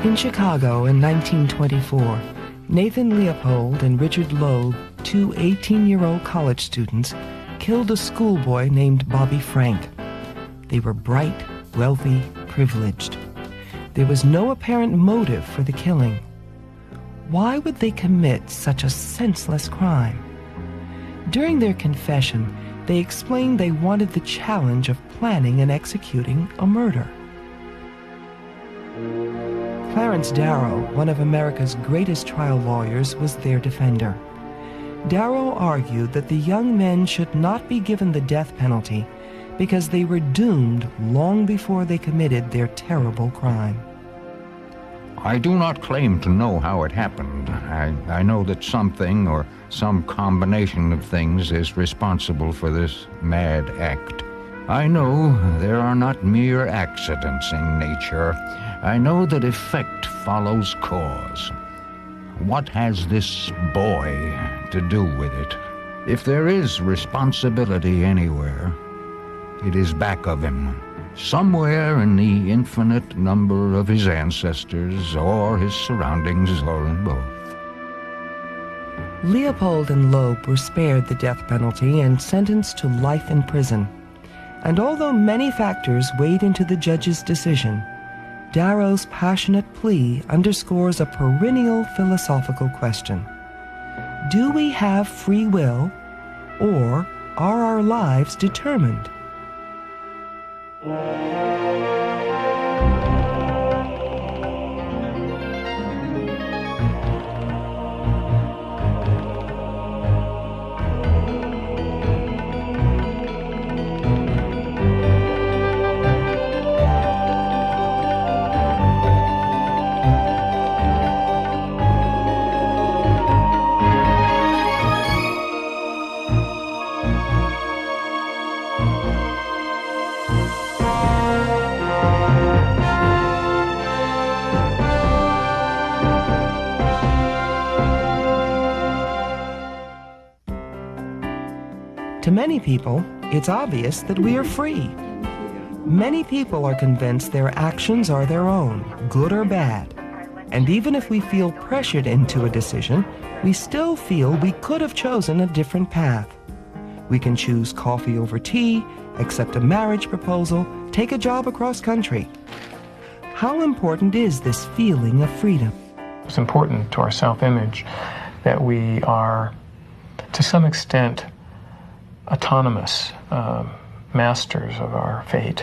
In Chicago in 1924, Nathan Leopold and Richard Loeb, two 18-year-old college students, killed a schoolboy named Bobby Frank. They were bright, wealthy, privileged. There was no apparent motive for the killing. Why would they commit such a senseless crime? During their confession, they explained they wanted the challenge of planning and executing a murder. Clarence Darrow, one of America's greatest trial lawyers, was their defender. Darrow argued that the young men should not be given the death penalty because they were doomed long before they committed their terrible crime. I do not claim to know how it happened. I know that something or some combination of things is responsible for this mad act. I know there are not mere accidents in nature. I know that effect follows cause. What has this boy to do with it? If there is responsibility anywhere, it is back of him, somewhere in the infinite number of his ancestors or his surroundings, or in both. Leopold and Loeb were spared the death penalty and sentenced to life in prison. And although many factors weighed into the judge's decision, Darrow's passionate plea underscores a perennial philosophical question. Do we have free will, or are our lives determined? To many people, it's obvious that we are free. Many people are convinced their actions are their own, good or bad. And even if we feel pressured into a decision, we still feel we could have chosen a different path. We can choose coffee over tea, accept a marriage proposal, take a job across country. How important is this feeling of freedom? It's important to our self-image that we are, to some extent, autonomous masters of our fate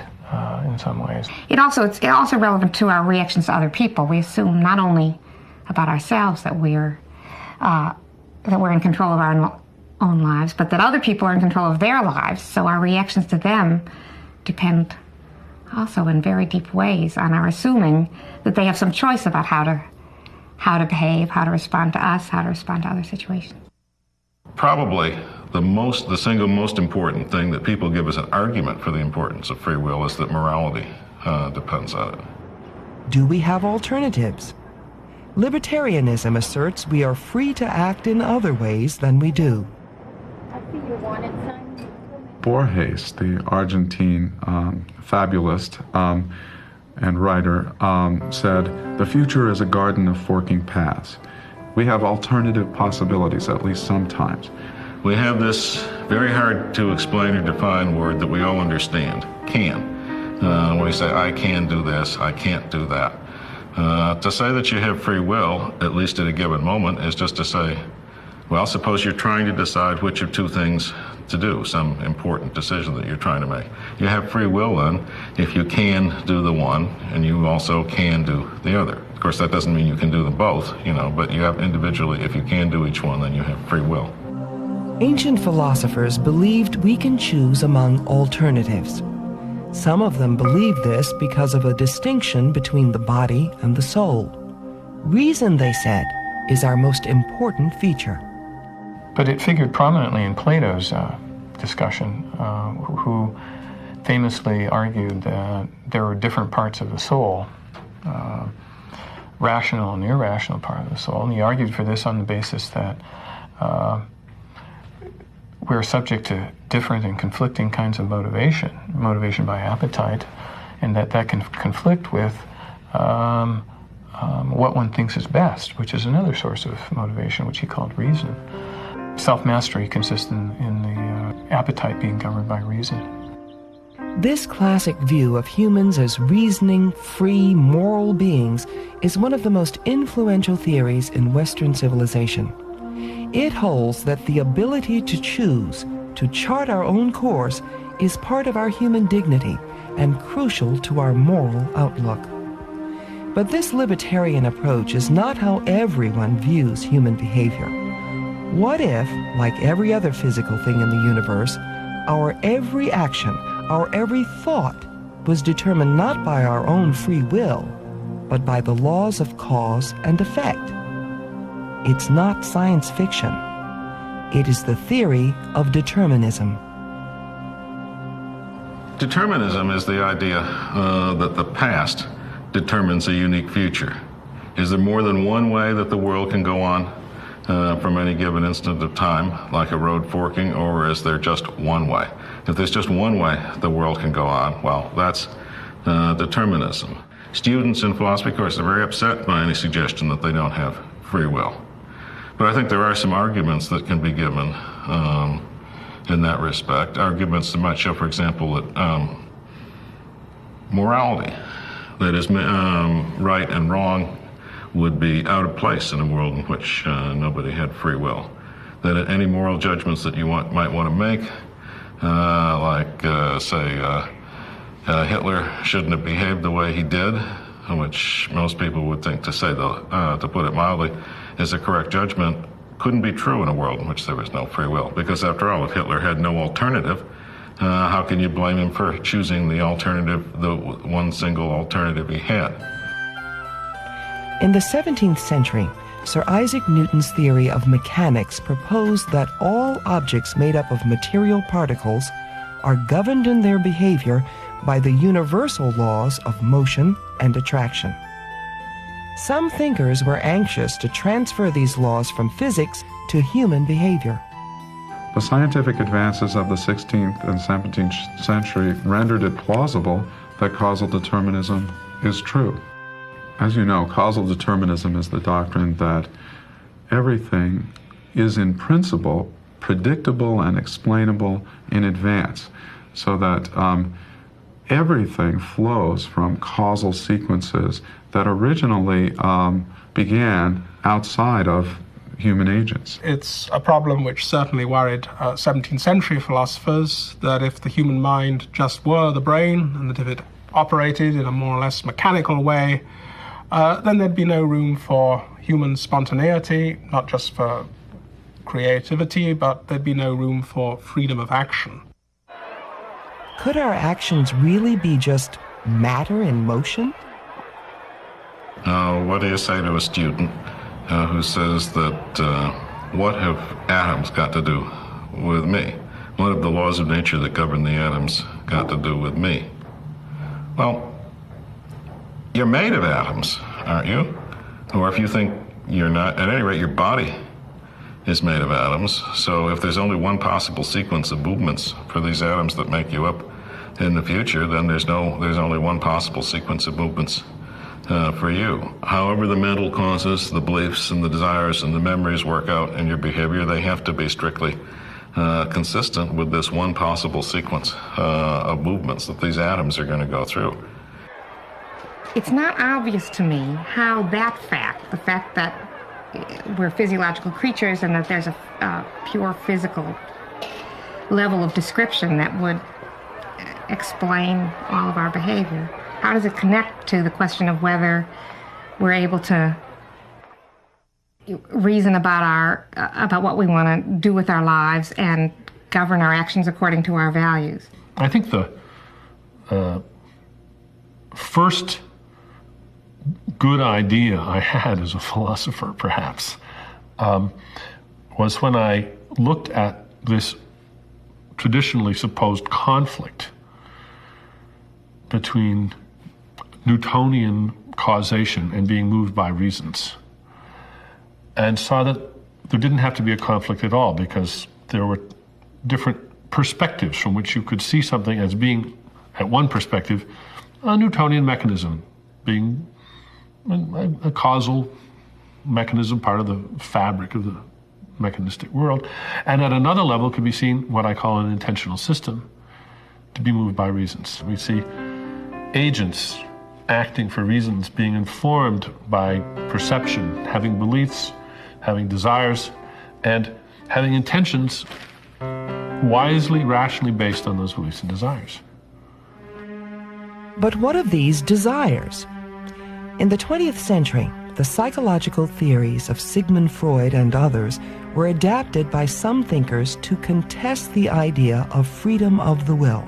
in some ways. It's also relevant to our reactions to other people. We assume not only about ourselves that we're in control of our own lives, but that other people are in control of their lives. So our reactions to them depend also in very deep ways on our assuming that they have some choice about how to behave, how to respond to us, how to respond to other situations. Probably the single most important thing that people give as an argument for the importance of free will is that morality depends on it. Do we have alternatives? Libertarianism asserts we are free to act in other ways than we do. Borges, the Argentine fabulist and writer, said, "The future is a garden of forking paths." We have alternative possibilities, at least sometimes. We have this very hard to explain or define word that we all understand, can. When we say, I can do this, I can't do that. To say that you have free will, at least at a given moment, is just to say, well, suppose you're trying to decide which of two things to do, some important decision that you're trying to make. You have free will then if you can do the one and you also can do the other. Of course, that doesn't mean you can do them both, but you have individually, if you can do each one, then you have free will. Ancient philosophers believed we can choose among alternatives. Some of them believed this because of a distinction between the body and the soul. Reason, they said, is our most important feature. But it figured prominently in Plato's discussion, who famously argued that there were different parts of the soul, rational and irrational part of the soul. And he argued for this on the basis that we're subject to different and conflicting kinds of motivation by appetite, and that can conflict with what one thinks is best, which is another source of motivation, which he called reason. Self-mastery consists in the appetite being governed by reason. This classic view of humans as reasoning, free, moral beings is one of the most influential theories in Western civilization. It holds that the ability to choose, to chart our own course, is part of our human dignity and crucial to our moral outlook. But this libertarian approach is not how everyone views human behavior. What if, like every other physical thing in the universe, our every action, our every thought was determined not by our own free will, but by the laws of cause and effect? It's not science fiction. It is the theory of determinism. Determinism is the idea that the past determines a unique future. Is there more than one way that the world can go on from any given instant of time, like a road forking, or is there just one way? If there's just one way the world can go on, well, that's determinism. Students in philosophy, of course, are very upset by any suggestion that they don't have free will. But I think there are some arguments that can be given in that respect. Arguments that might show, for example, that morality, that is right and wrong, would be out of place in a world in which nobody had free will. That any moral judgments that you might want to make, say Hitler shouldn't have behaved the way he did, which most people would think, to put it mildly, is a correct judgment, couldn't be true in a world in which there was no free will. Because after all, if Hitler had no alternative, how can you blame him for choosing the alternative, the one single alternative he had? In the 17th century, Sir Isaac Newton's theory of mechanics proposed that all objects made up of material particles are governed in their behavior by the universal laws of motion and attraction. Some thinkers were anxious to transfer these laws from physics to human behavior. The scientific advances of the 16th and 17th century rendered it plausible that causal determinism is true. As you know, causal determinism is the doctrine that everything is in principle predictable and explainable in advance, so that everything flows from causal sequences that originally began outside of human agents. It's a problem which certainly worried 17th century philosophers, that if the human mind just were the brain, and that if it operated in a more or less mechanical way, then there'd be no room for human spontaneity, not just for creativity, but there'd be no room for freedom of action. Could our actions really be just matter in motion? What do you say to a student who says that, what have atoms got to do with me? What have the laws of nature that govern the atoms got to do with me? Well, you're made of atoms, aren't you? Or if you think you're not, at any rate, your body is made of atoms. So if there's only one possible sequence of movements for these atoms that make you up in the future, then there's only one possible sequence of movements for you. However the mental causes, the beliefs and the desires and the memories work out in your behavior, they have to be strictly consistent with this one possible sequence of movements that these atoms are going to go through. It's not obvious to me how that fact, the fact that we're physiological creatures and that there's a pure physical level of description that would explain all of our behavior, how does it connect to the question of whether we're able to reason about what we want to do with our lives and govern our actions according to our values? I think the first good idea I had as a philosopher, perhaps, was when I looked at this traditionally supposed conflict between Newtonian causation and being moved by reasons, and saw that there didn't have to be a conflict at all, because there were different perspectives from which you could see something as being, at one perspective, a Newtonian mechanism, being a causal mechanism, part of the fabric of the mechanistic world. And at another level can be seen what I call an intentional system, to be moved by reasons. We see agents acting for reasons, being informed by perception, having beliefs, having desires, and having intentions wisely, rationally based on those beliefs and desires. But what of these desires? In the 20th century, the psychological theories of Sigmund Freud and others were adapted by some thinkers to contest the idea of freedom of the will.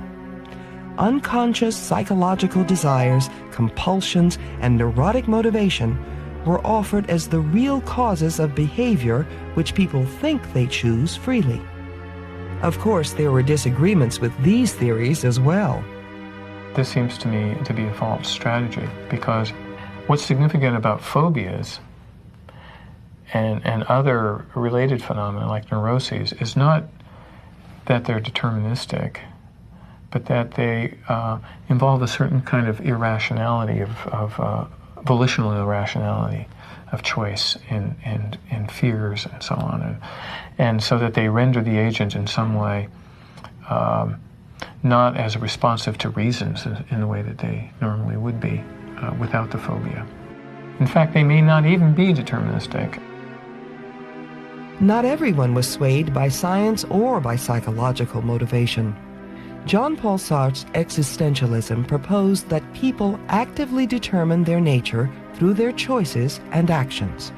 Unconscious psychological desires, compulsions, and neurotic motivation were offered as the real causes of behavior which people think they choose freely. Of course, there were disagreements with these theories as well. This seems to me to be a false strategy, because what's significant about phobias and other related phenomena like neuroses is not that they're deterministic, but that they involve a certain kind of irrationality, of volitional irrationality of choice in fears and so on. And so that they render the agent in some way not as responsive to reasons in the way that they normally would be without the phobia. In fact, they may not even be deterministic. Not everyone was swayed by science or by psychological motivation. Jean-Paul Sartre's existentialism proposed that people actively determine their nature through their choices and actions.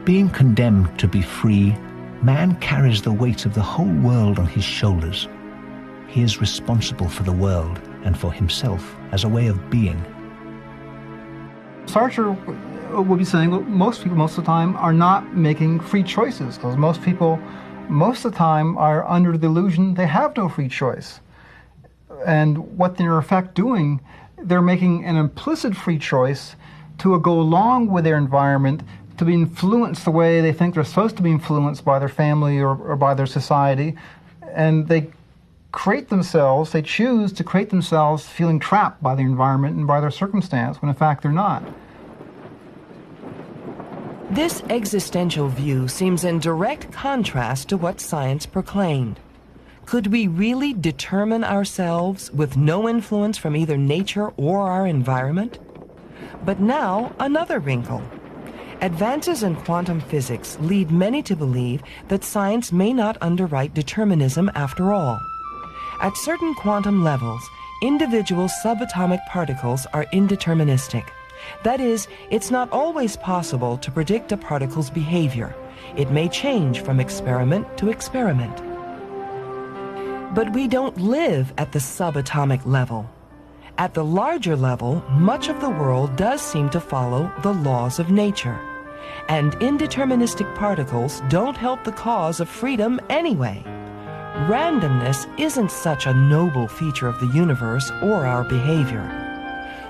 Being condemned to be free, man carries the weight of the whole world on his shoulders. He is responsible for the world and for himself as a way of being. Sartre would be saying, well, most people most of the time are not making free choices, because most people most of the time are under the illusion they have no free choice. And what they're in effect doing, they're making an implicit free choice to go along with their environment, to be influenced the way they think they're supposed to be influenced by their family or by their society. And they create themselves, they choose to create themselves feeling trapped by the environment and by their circumstance, when in fact they're not. This existential view seems in direct contrast to what science proclaimed. Could we really determine ourselves with no influence from either nature or our environment? But now, another wrinkle. Advances in quantum physics lead many to believe that science may not underwrite determinism after all. At certain quantum levels, individual subatomic particles are indeterministic. That is, it's not always possible to predict a particle's behavior. It may change from experiment to experiment. But we don't live at the subatomic level. At the larger level, much of the world does seem to follow the laws of nature. And indeterministic particles don't help the cause of freedom anyway. Randomness isn't such a noble feature of the universe or our behavior.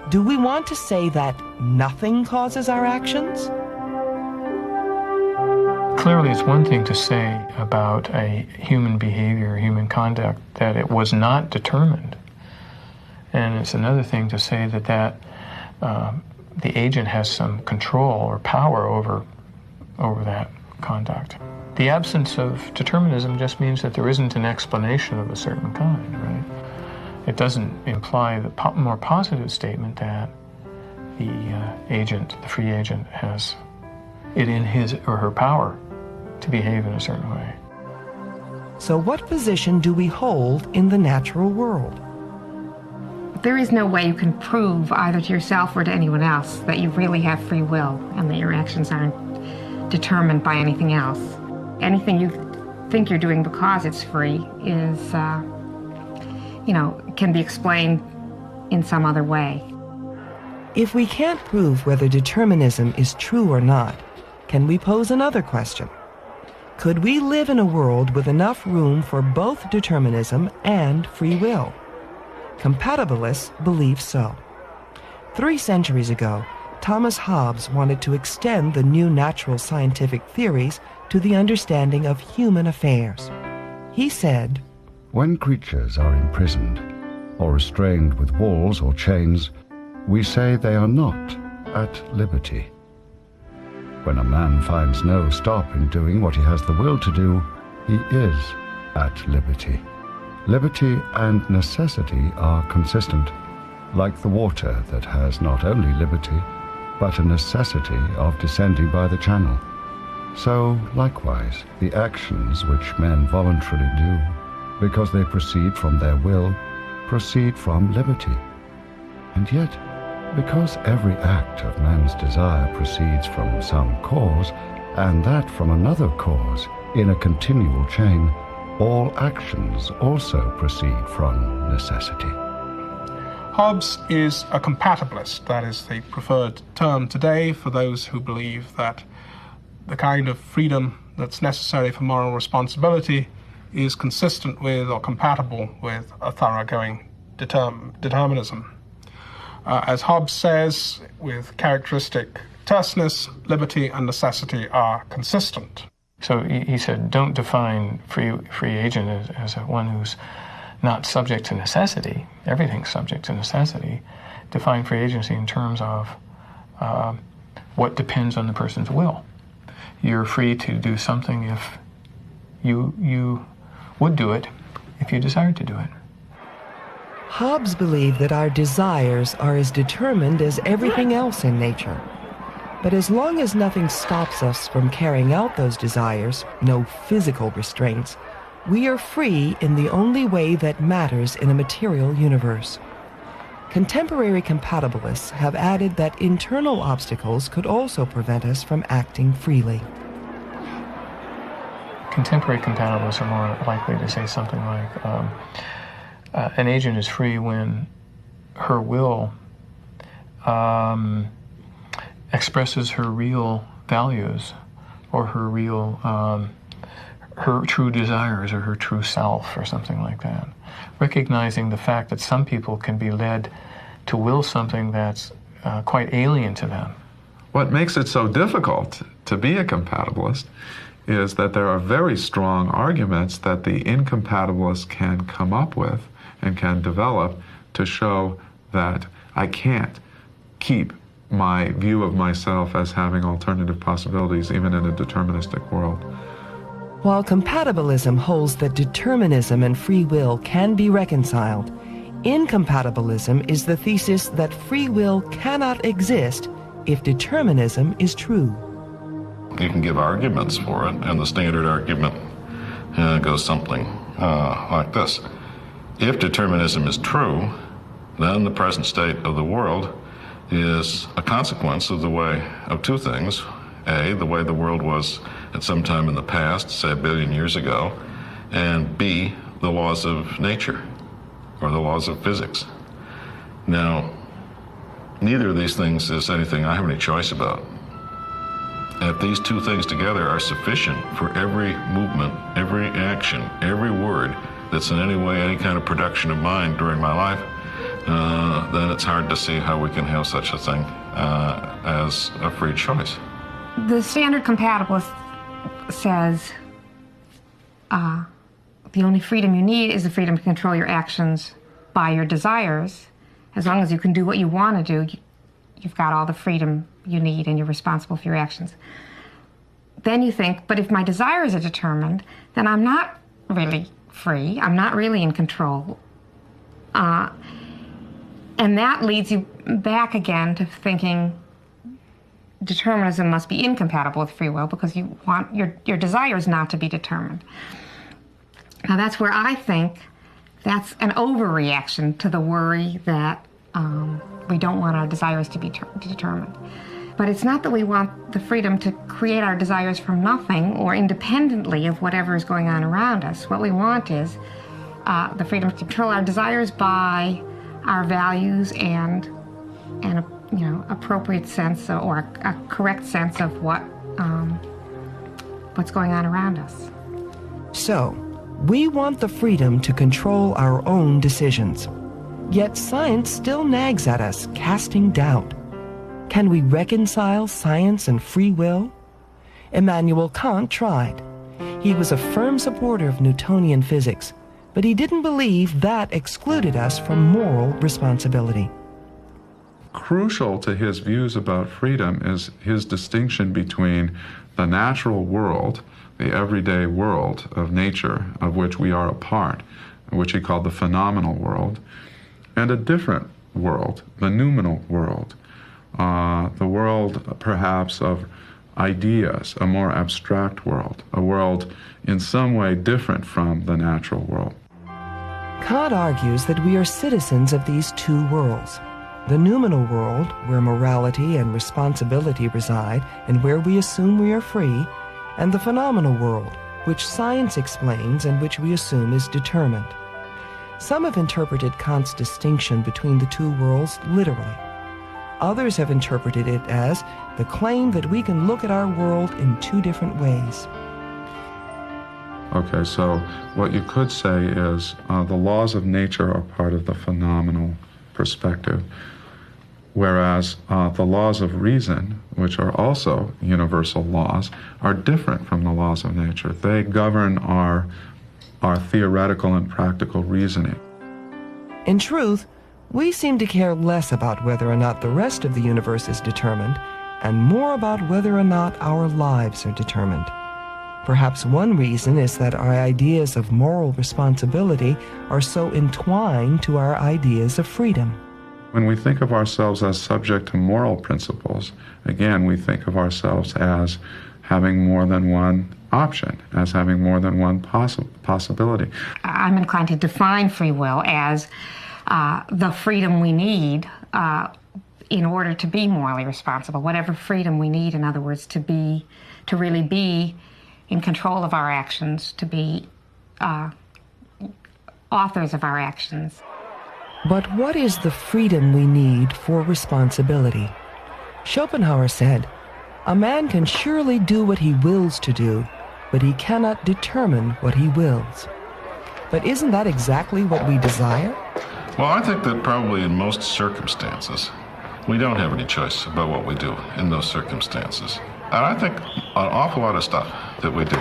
Do we want to say that nothing causes our actions? Clearly, it's one thing to say about a human behavior, human conduct, that it was not determined. And it's another thing to say that the agent has some control or power over that conduct. The absence of determinism just means that there isn't an explanation of a certain kind, right? It doesn't imply the more positive statement that the agent, the free agent, has it in his or her power to behave in a certain way. So what position do we hold in the natural world? There is no way you can prove either to yourself or to anyone else that you really have free will and that your actions aren't determined by anything else. Anything you think you're doing because it's free is, can be explained in some other way. If we can't prove whether determinism is true or not, can we pose another question? Could we live in a world with enough room for both determinism and free will? Compatibilists believe so. 3 centuries ago, Thomas Hobbes wanted to extend the new natural scientific theories to the understanding of human affairs. He said, "When creatures are imprisoned or restrained with walls or chains, we say they are not at liberty. When a man finds no stop in doing what he has the will to do, he is at liberty. Liberty and necessity are consistent, like the water that has not only liberty, but a necessity of descending by the channel. So, likewise, the actions which men voluntarily do, because they proceed from their will, proceed from liberty. And yet, because every act of man's desire proceeds from some cause, and that from another cause, in a continual chain, all actions also proceed from necessity. Hobbes is a compatibilist. That is the preferred term today for those who believe that the kind of freedom that's necessary for moral responsibility is consistent with or compatible with a thoroughgoing determinism. As Hobbes says, with characteristic terseness, liberty and necessity are consistent. So he said, don't define free agent as one who's not subject to necessity. Everything's subject to necessity. Define free agency in terms of what depends on the person's will. You're free to do something if you would do it if you desired to do it. Hobbes believed that our desires are as determined as everything else in nature. But as long as nothing stops us from carrying out those desires, no physical restraints, we are free in the only way that matters in a material universe. Contemporary compatibilists have added that internal obstacles could also prevent us from acting freely. Contemporary compatibilists are more likely to say something like, an agent is free when her will expresses her real values or her real, her true desires or her true self or something like that. Recognizing the fact that some people can be led to will something that's quite alien to them. What makes it so difficult to be a compatibilist is that there are very strong arguments that the incompatibilist can come up with and can develop to show that I can't keep my view of myself as having alternative possibilities even in a deterministic world. While compatibilism holds that determinism and free will can be reconciled, incompatibilism is the thesis that free will cannot exist if determinism is true. You can give arguments for it, and the standard argument goes something like this. If determinism is true, then the present state of the world is a consequence of the way of two things. A, the way the world was at some time in the past, say 1 billion years ago, and B, the laws of nature, or the laws of physics. Now, neither of these things is anything I have any choice about. If these two things together are sufficient for every movement, every action, every word that's in any way any kind of production of mine during my life, then it's hard to see how we can have such a thing as a free choice. The standard compatibilist says the only freedom you need is the freedom to control your actions by your desires. As long as you can do what you want to do, you've got all the freedom you need and you're responsible for your actions. Then you think, but if my desires are determined, then I'm not really free. I'm not really in control. And that leads you back again to thinking determinism must be incompatible with free will because you want your desires not to be determined. Now that's where I think that's an overreaction to the worry that we don't want our desires to be determined. But it's not that we want the freedom to create our desires from nothing or independently of whatever is going on around us. What we want is the freedom to control our desires by our values and appropriate sense or a correct sense of what's going on around us. So, we want the freedom to control our own decisions. Yet science still nags at us, casting doubt. Can we reconcile science and free will? Immanuel Kant tried. He was a firm supporter of Newtonian physics, but he didn't believe that excluded us from moral responsibility. crucial to his views about freedom is his distinction between the natural world, the everyday world of nature, of which we are a part, which he called the phenomenal world, and a different world, the noumenal world, the world perhaps of ideas, a more abstract world, a world in some way different from the natural world. Kant argues that we are citizens of these two worlds. The noumenal world, where morality and responsibility reside and where we assume we are free, and the phenomenal world, which science explains and which we assume is determined. Some have interpreted Kant's distinction between the two worlds literally. Others have interpreted it as the claim that we can look at our world in two different ways. Okay, so what you could say is the laws of nature are part of the phenomenal perspective, whereas the laws of reason, which are also universal laws, are different from the laws of nature. They govern our theoretical and practical reasoning. In truth, we seem to care less about whether or not the rest of the universe is determined, and more about whether or not our lives are determined. Perhaps one reason is that our ideas of moral responsibility are so entwined to our ideas of freedom. When we think of ourselves as subject to moral principles, again, we think of ourselves as having more than one option, as having more than one possibility. I'm inclined to define free will as the freedom we need in order to be morally responsible. Whatever freedom we need, in other words, to really be in control of our actions, to be authors of our actions. But what is the freedom we need for responsibility? Schopenhauer said, "A man can surely do what he wills to do, but he cannot determine what he wills." But isn't that exactly what we desire? Well, I think that probably in most circumstances, we don't have any choice about what we do in those circumstances. And I think an awful lot of stuff that we do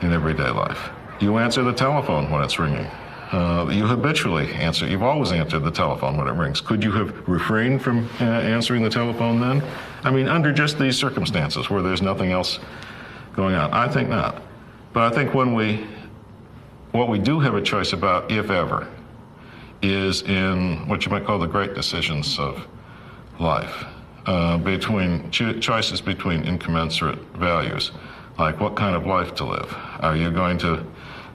in everyday life. You answer the telephone when it's ringing. You habitually answer. You've always answered the telephone when it rings. Could you have refrained from answering the telephone then? I mean, under just these circumstances where there's nothing else going on. I think not. But I think what we do have a choice about, if ever, is in what you might call the great decisions of life, between choices between incommensurate values, like what kind of life to live. Are you going to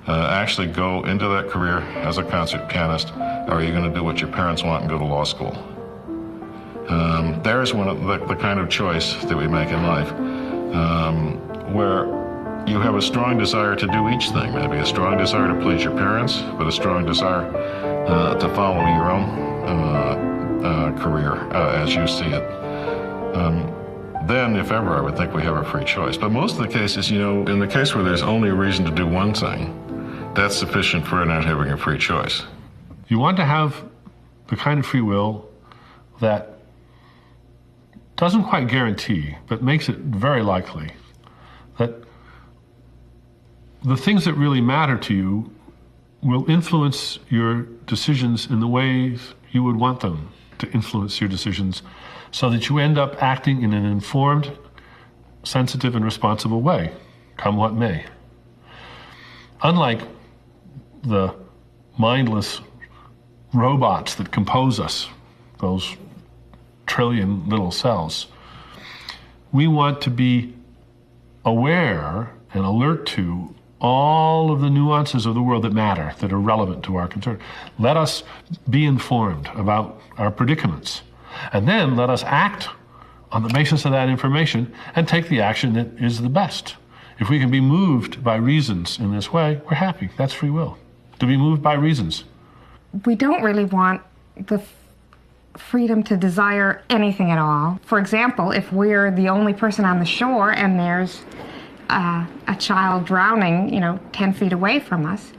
actually go into that career as a concert pianist, or are you going to do what your parents want and go to law school? There's one of the kind of choice that we make in life, where you have a strong desire to do each thing, maybe a strong desire to please your parents, but a strong desire to follow your own career as you see it. Then, if ever, I would think we have a free choice. But most of the cases, in the case where there's only a reason to do one thing, that's sufficient for not having a free choice. You want to have the kind of free will that doesn't quite guarantee, but makes it very likely that the things that really matter to you will influence your decisions in the ways you would want them to influence your decisions, so that you end up acting in an informed, sensitive, and responsible way, come what may. Unlike the mindless robots that compose us, those trillion little cells, we want to be aware and alert to all of the nuances of the world that matter, that are relevant to our concern. Let us be informed about our predicaments, and then let us act on the basis of that information and take the action that is the best. If we can be moved by reasons in this way, we're happy. That's free will, to be moved by reasons. We don't really want the freedom to desire anything at all. For example, if we're the only person on the shore and there's a child drowning, 10 feet away from us,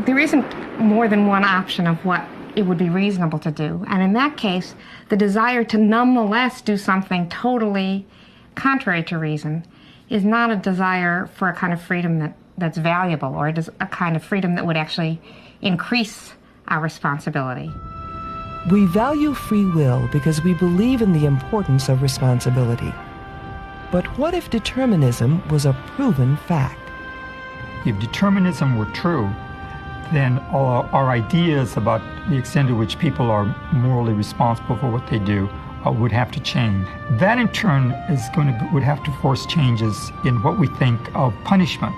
there isn't more than one option of what it would be reasonable to do. And in that case, the desire to nonetheless do something totally contrary to reason is not a desire for a kind of freedom that's valuable, or a kind of freedom that would actually increase our responsibility. We value free will because we believe in the importance of responsibility. But what if determinism was a proven fact? If determinism were true, then all our ideas about the extent to which people are morally responsible for what they do would have to change. That in turn would have to force changes in what we think of punishment,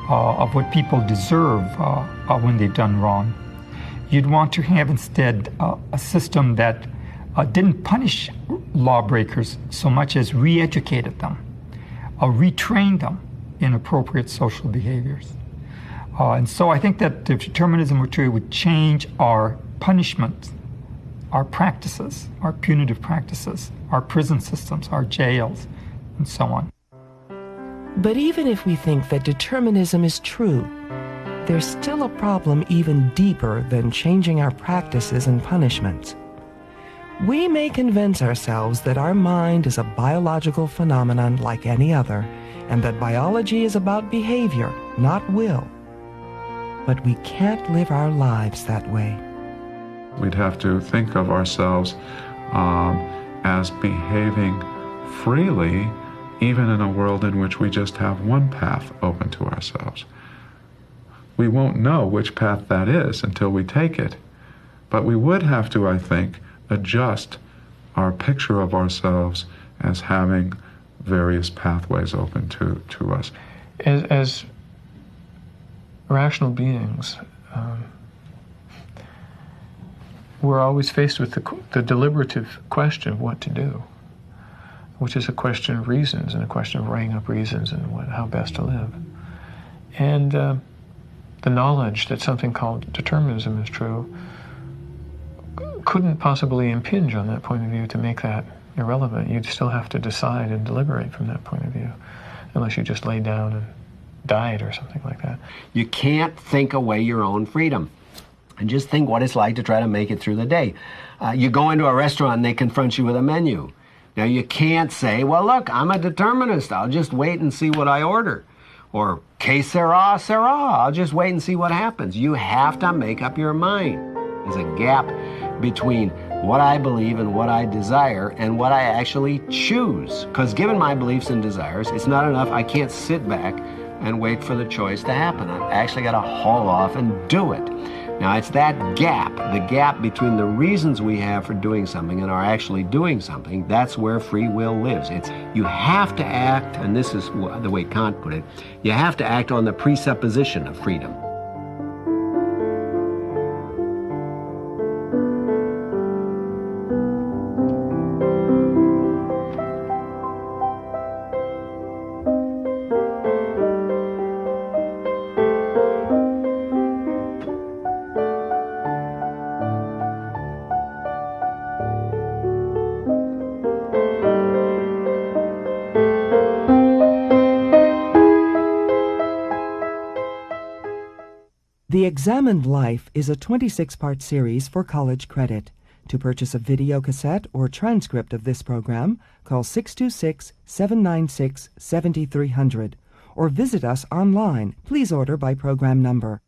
of what people deserve when they've done wrong. You'd want to have instead a system that didn't punish lawbreakers so much as re-educated them, retrained them in appropriate social behaviors. And so I think that if determinism were true, it would change our punishment, our practices, our punitive practices, our prison systems, our jails, and so on. But even if we think that determinism is true, there's still a problem even deeper than changing our practices and punishments. We may convince ourselves that our mind is a biological phenomenon like any other, and that biology is about behavior, not will. But we can't live our lives that way. We'd have to think of ourselves as behaving freely, even in a world in which we just have one path open to ourselves. We won't know which path that is until we take it. But we would have to, I think, adjust our picture of ourselves as having various pathways open to us. As rational beings, we're always faced with the deliberative question of what to do, which is a question of reasons and a question of weighing up reasons and how best to live. And the knowledge that something called determinism is true couldn't possibly impinge on that point of view to make that irrelevant. You'd still have to decide and deliberate from that point of view, unless you just lay down and died or something like that. You can't think away your own freedom. And just think what it's like to try to make it through the day. You go into a restaurant and they confront you with a menu. Now you can't say, well, look, I'm a determinist. I'll just wait and see what I order. Or, que sera, sera. I'll just wait and see what happens. You have to make up your mind. There's a gap between what I believe and what I desire and what I actually choose. Because given my beliefs and desires, it's not enough. I can't sit back and wait for the choice to happen. I've actually got to haul off and do it. Now, it's that gap, the gap between the reasons we have for doing something and our actually doing something, that's where free will lives. You have to act, and this is the way Kant put it, you have to act on the presupposition of freedom. The Examined Life is a 26-part series for college credit. To purchase a video cassette or transcript of this program, call 626-796-7300 or visit us online. Please order by program number.